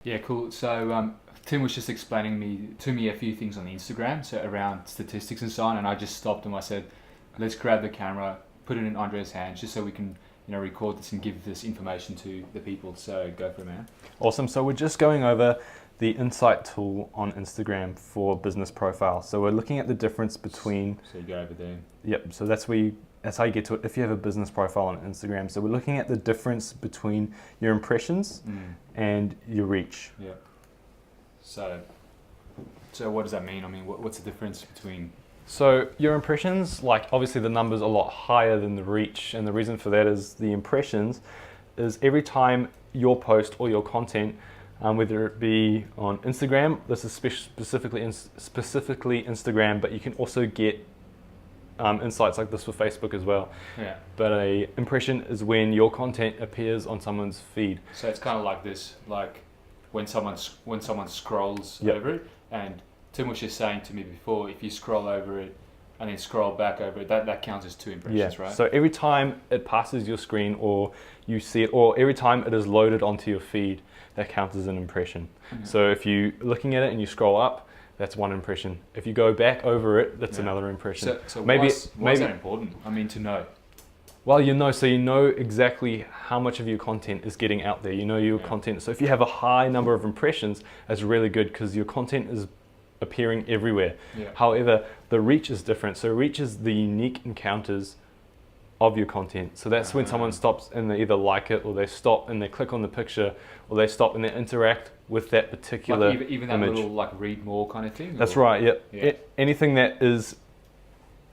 Yeah, cool. So Tim was just explaining to me a few things on Instagram, so around statistics and so on, and I just stopped him. I said, let's grab the camera, put it in Andre's hands, just so we can record this and give this information to the people. So go for it, man. Awesome. So we're just going over the insight tool on Instagram for business profile. So we're looking at the difference between. So you go over there. Yep. So that's how you get to it if you have a business profile on Instagram. So we're looking at the difference between your impressions and your reach. Yeah. So what does that mean? I mean, what's the difference between? So your impressions, like obviously the number's a lot higher than the reach, and the reason for that is the impressions is every time your post or your content, whether it be on Instagram, this is specifically Instagram, but you can also get insights like this for Facebook as well. Yeah. But a impression is when your content appears on someone's feed. So it's kind of like this, like when someone scrolls over it, and Tim was just saying to me before, if you scroll over it and then scroll back over it, that counts as 2 impressions, right? So every time it passes your screen or you see it, or every time it is loaded onto your feed, that counts as an impression. Mm-hmm. So if you're looking at it and you scroll up, that's 1 impression. If you go back over it, that's another impression. So why is that important? I mean, to know. Well, you know exactly how much of your content is getting out there. You know your content. So if you have a high number of impressions, that's really good because your content is appearing everywhere. Yeah. However, the reach is different. So reach is the unique encounters of your content. So that's when someone stops and they either like it, or they stop and they click on the picture, or they stop and they interact with that particular even that image. little like read more kind of thing? That's right, yeah. Anything that is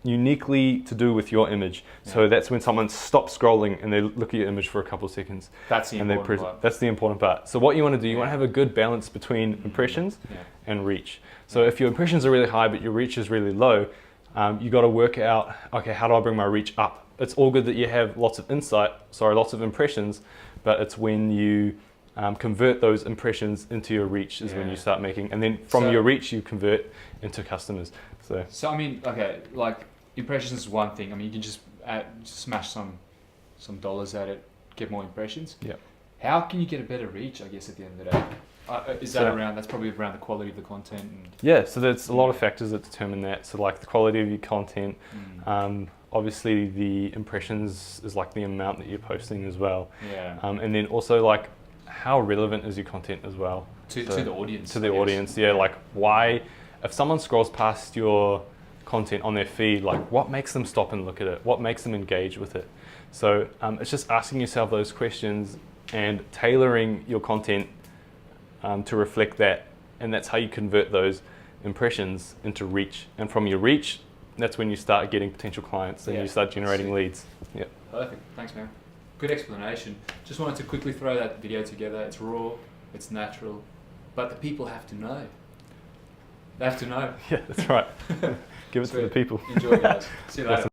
uniquely to do with your image. So that's when someone stops scrolling and they look at your image for a couple of seconds. That's the important part. That's the important part. So what you want to do, you want to have a good balance between impressions and reach. So if your impressions are really high but your reach is really low, you got to work out, okay, how do I bring my reach up? It's all good that you have lots of impressions, but it's when you convert those impressions into your reach is when you start making, and then from your reach you convert into customers. So I mean, okay, like impressions is one thing. I mean, you can just smash some dollars at it, get more impressions. Yeah. How can you get a better reach, I guess, at the end of the day? That's probably around the quality of the content? So there's a lot of factors that determine that. So like the quality of your content, obviously the impressions is like the amount that you're posting as well. Yeah. And then also like how relevant is your content as well? To the audience. To the audience, yeah. Like why, if someone scrolls past your content on their feed, like what makes them stop and look at it? What makes them engage with it? So it's just asking yourself those questions and tailoring your content to reflect that, and that's how you convert those impressions into reach. And from your reach, that's when you start getting potential clients and you start generating leads. Yeah. Perfect. Thanks, man. Good explanation. Just wanted to quickly throw that video together. It's raw, it's natural, but the people have to know. They have to know. Yeah, that's right. Give it to the people. Enjoy, guys. See you later.